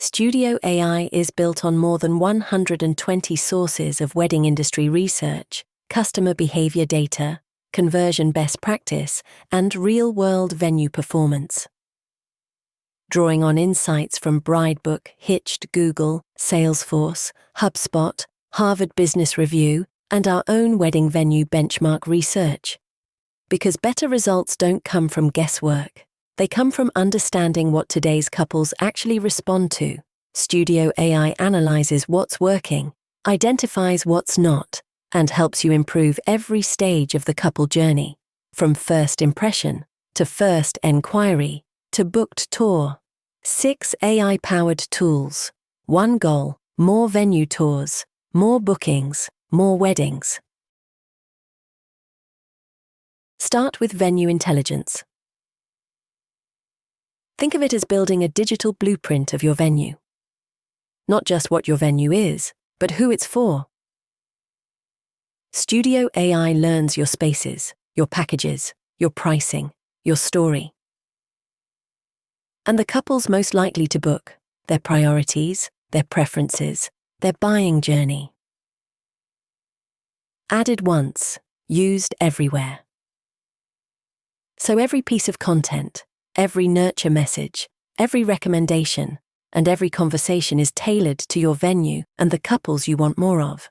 Studio AI is built on more than 120 sources of wedding industry research, customer behavior data, conversion best practice, and real-world venue performance. Drawing on insights from Bridebook, Hitched, Google, Salesforce, HubSpot, Harvard Business Review, and our own wedding venue benchmark research. Because better results don't come from guesswork. They come from understanding what today's couples actually respond to. Studio AI analyzes what's working, identifies what's not, and helps you improve every stage of the couple journey, from first impression, to first enquiry, to booked tour. 6 AI-powered tools. 1 goal: more venue tours, more bookings, more weddings. Start with Venue Intelligence. Think of it as building a digital blueprint of your venue. Not just what your venue is, but who it's for. Studio AI learns your spaces, your packages, your pricing, your story. And the couples most likely to book, their priorities, their preferences, their buying journey. Added once, used everywhere. So every piece of content, every nurture message, every recommendation, and every conversation is tailored to your venue and the couples you want more of.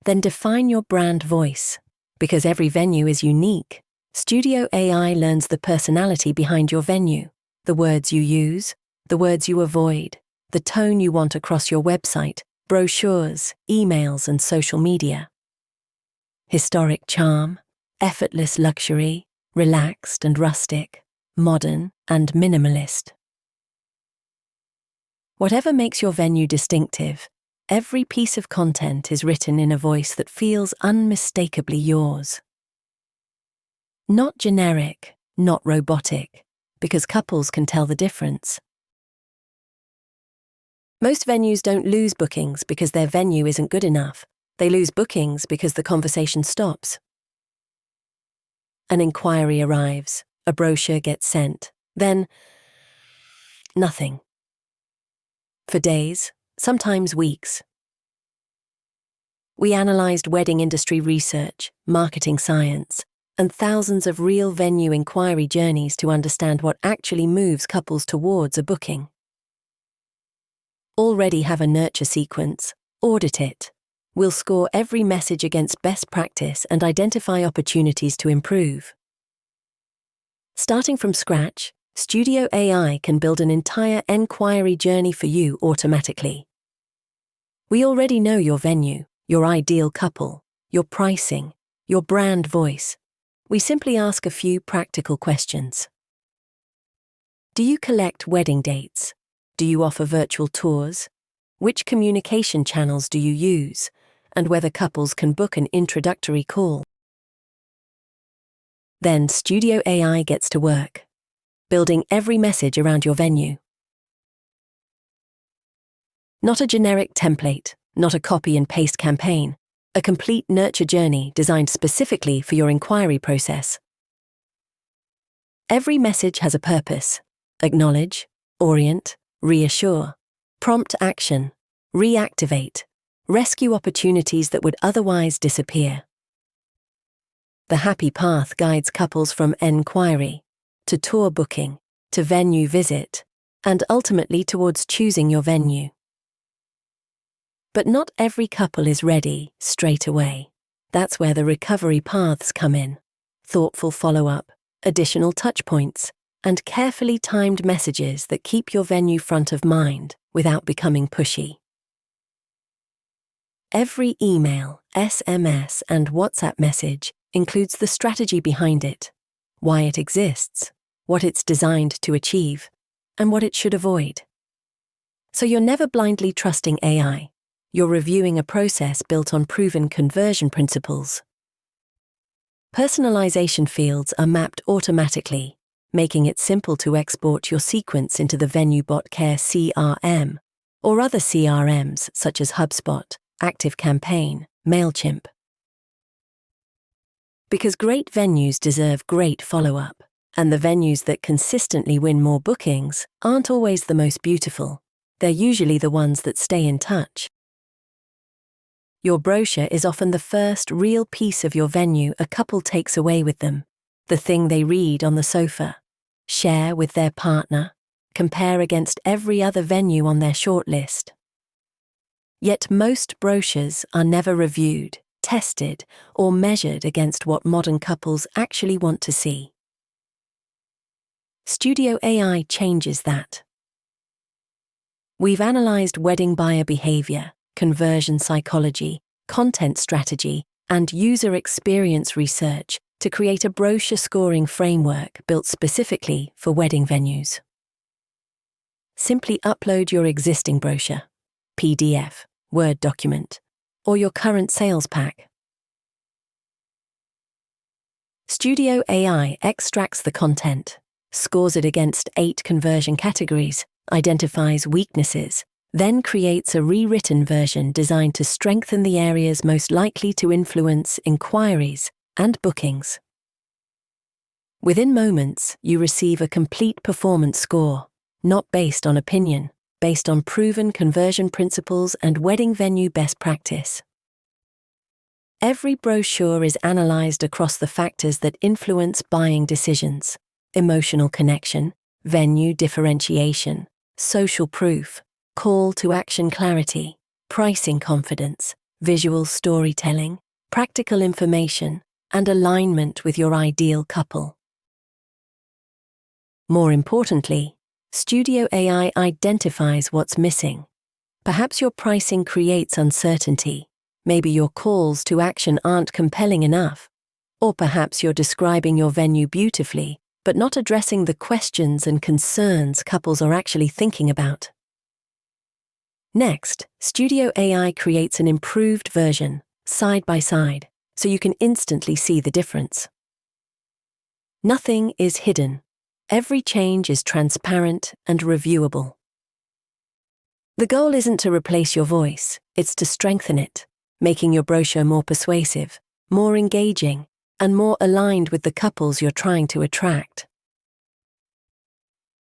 Then define your brand voice. Because every venue is unique, Studio AI learns the personality behind your venue, the words you use, the words you avoid, the tone you want across your website, brochures, emails, and social media. Historic charm, effortless luxury, relaxed and rustic, modern and minimalist. Whatever makes your venue distinctive, every piece of content is written in a voice that feels unmistakably yours. Not generic, not robotic, because couples can tell the difference. Most venues don't lose bookings because their venue isn't good enough. They lose bookings because the conversation stops. An inquiry arrives, a brochure gets sent, then nothing. For days, sometimes weeks. We analysed wedding industry research, marketing science, and thousands of real venue inquiry journeys to understand what actually moves couples towards a booking. Already have a nurture sequence? Audit it. We'll score every message against best practice and identify opportunities to improve. Starting from scratch, Studio AI can build an entire enquiry journey for you automatically. We already know your venue, your ideal couple, your pricing, your brand voice. We simply ask a few practical questions. Do you collect wedding dates? Do you offer virtual tours? Which communication channels do you use? And whether couples can book an introductory call. Then Studio AI gets to work, building every message around your venue. Not a generic template, not a copy and paste campaign, a complete nurture journey designed specifically for your inquiry process. Every message has a purpose: acknowledge, orient, reassure, prompt action, reactivate, rescue opportunities that would otherwise disappear. The happy path guides couples from enquiry to tour booking, to venue visit, and ultimately towards choosing your venue. But not every couple is ready straight away. That's where the recovery paths come in: thoughtful follow-up, additional touchpoints, and carefully timed messages that keep your venue front of mind without becoming pushy. Every email, SMS, and WhatsApp message includes the strategy behind it, why it exists, what it's designed to achieve, and what it should avoid. So you're never blindly trusting AI. You're reviewing a process built on proven conversion principles. Personalization fields are mapped automatically, making it simple to export your sequence into the VenueBot Care CRM or other CRMs such as HubSpot, ActiveCampaign, MailChimp. Because great venues deserve great follow-up, And the venues that consistently win more bookings aren't always the most beautiful. They're usually the ones that stay in touch. Your brochure is often the first real piece of your venue a couple takes away with them. The thing they read on the sofa, share with their partner, compare against every other venue on their shortlist. Yet most brochures are never reviewed, tested, or measured against what modern couples actually want to see. Studio AI changes that. We've analyzed wedding buyer behavior, conversion psychology, content strategy, and user experience research to create a brochure scoring framework built specifically for wedding venues. Simply upload your existing brochure, PDF, Word document, or your current sales pack. Studio AI extracts the content, scores it against 8 conversion categories, identifies weaknesses, then creates a rewritten version designed to strengthen the areas most likely to influence inquiries and bookings. Within moments, you receive a complete performance score, not based on opinion, based on proven conversion principles and wedding venue best practice. Every brochure is analyzed across the factors that influence buying decisions: emotional connection, venue differentiation, social proof, call to action clarity, pricing confidence, visual storytelling, practical information, and alignment with your ideal couple. More importantly, Studio AI identifies what's missing. Perhaps your pricing creates uncertainty. Maybe your calls to action aren't compelling enough. Or perhaps you're describing your venue beautifully, but not addressing the questions and concerns couples are actually thinking about. Next, Studio AI creates an improved version, side by side, so you can instantly see the difference. Nothing is hidden. Every change is transparent and reviewable. The goal isn't to replace your voice, it's to strengthen it, making your brochure more persuasive, more engaging, and more aligned with the couples you're trying to attract.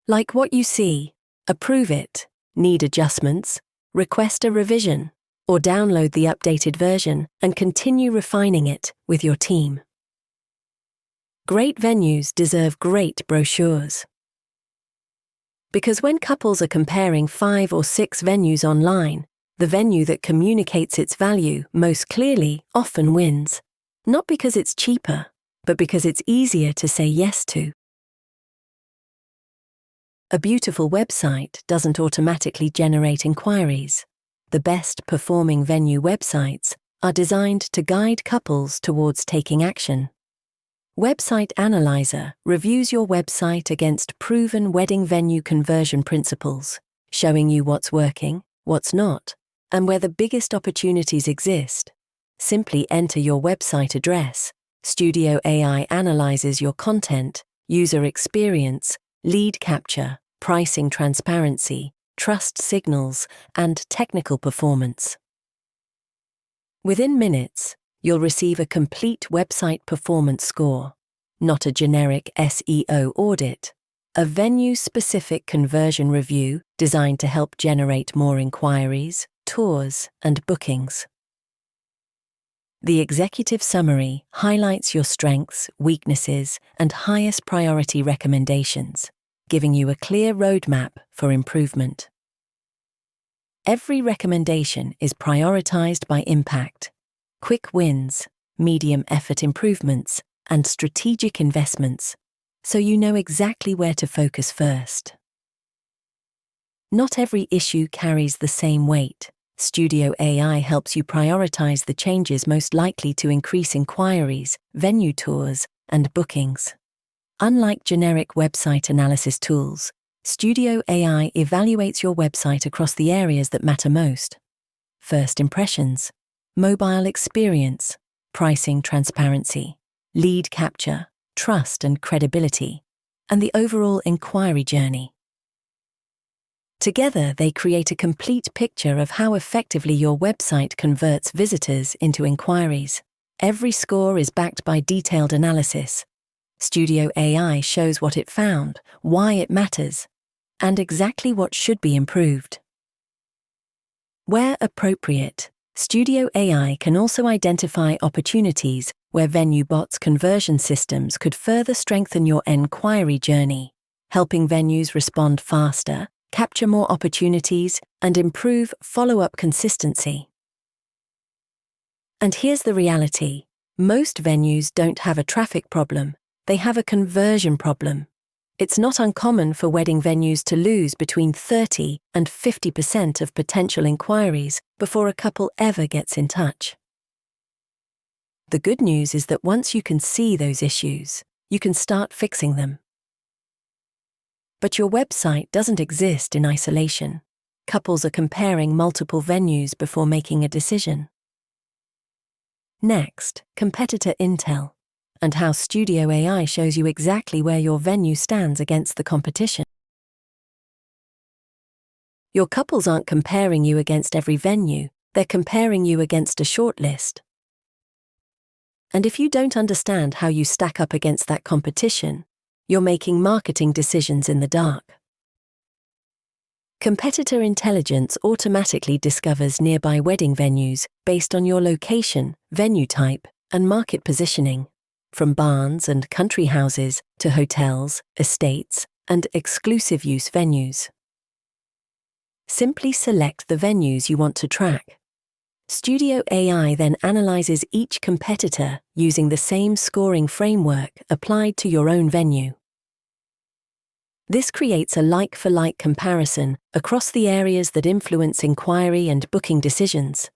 Like what you see, approve it, need adjustments, request a revision, or download the updated version and continue refining it with your team. Great venues deserve great brochures. Because when couples are comparing 5 or 6 venues online, the venue that communicates its value most clearly often wins. Not because it's cheaper, but because it's easier to say yes to. A beautiful website doesn't automatically generate inquiries. The best performing venue websites are designed to guide couples towards taking action. Website Analyser reviews your website against proven wedding venue conversion principles, showing you what's working, what's not, and where the biggest opportunities exist. Simply enter your website address. Studio AI analyzes your content, user experience, lead capture, pricing transparency, trust signals, and technical performance. Within minutes, you'll receive a complete website performance score, not a generic SEO audit, a venue-specific conversion review designed to help generate more inquiries, tours, and bookings. The executive summary highlights your strengths, weaknesses, and highest priority recommendations, giving you a clear roadmap for improvement. Every recommendation is prioritized by impact: quick wins, medium effort improvements, and strategic investments, so you know exactly where to focus first. Not every issue carries the same weight. Studio AI helps you prioritize the changes most likely to increase inquiries, venue tours, and bookings. Unlike generic website analysis tools, Studio AI evaluates your website across the areas that matter most: first impressions, mobile experience, pricing transparency, lead capture, trust and credibility, and the overall inquiry journey. Together, they create a complete picture of how effectively your website converts visitors into inquiries. Every score is backed by detailed analysis, Studio AI shows what it found, why it matters, and exactly what should be improved. Where appropriate, Studio AI can also identify opportunities where VenueBot's conversion systems could further strengthen your enquiry journey, helping venues respond faster, capture more opportunities, and improve follow-up consistency. And here's the reality. Most venues don't have a traffic problem, they have a conversion problem. It's not uncommon for wedding venues to lose between 30 and 50% of potential inquiries before a couple ever gets in touch. The good news is that once you can see those issues, you can start fixing them. But your website doesn't exist in isolation. Couples are comparing multiple venues before making a decision. Next, competitor intel, and how Studio AI shows you exactly where your venue stands against the competition. Your couples aren't comparing you against every venue, they're comparing you against a shortlist. And if you don't understand how you stack up against that competition, you're making marketing decisions in the dark. Competitor intelligence automatically discovers nearby wedding venues based on your location, venue type, and market positioning, from barns and country houses to hotels, estates, and exclusive use venues. Simply select the venues you want to track. Studio AI then analyzes each competitor using the same scoring framework applied to your own venue. This creates a like-for-like comparison across the areas that influence inquiry and booking decisions: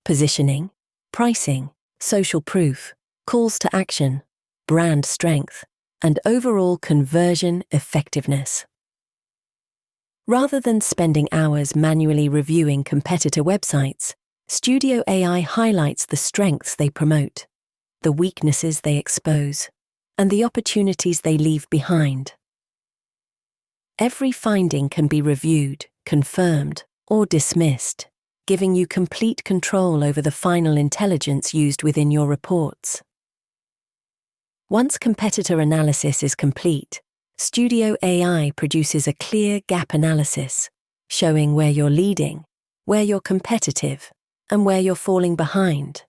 positioning, pricing, social proof, calls to action, brand strength, and overall conversion effectiveness. Rather than spending hours manually reviewing competitor websites, Studio AI highlights the strengths they promote, the weaknesses they expose, and the opportunities they leave behind. Every finding can be reviewed, confirmed, or dismissed, giving you complete control over the final intelligence used within your reports. Once competitor analysis is complete, Studio AI produces a clear gap analysis, showing where you're leading, where you're competitive, and where you're falling behind.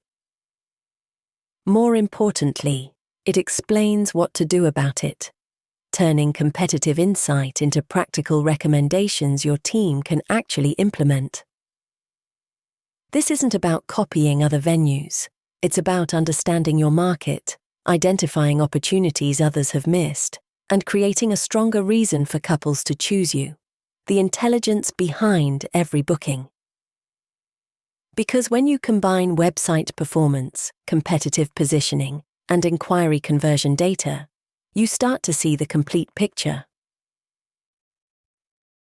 More importantly, it explains what to do about it, turning competitive insight into practical recommendations your team can actually implement. This isn't about copying other venues. It's about understanding your market, identifying opportunities others have missed, and creating a stronger reason for couples to choose you, the intelligence behind every booking. Because when you combine website performance, competitive positioning, and inquiry conversion data, you start to see the complete picture.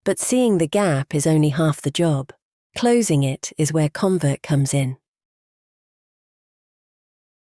But seeing the gap is only half the job. Closing it is where Convert comes in.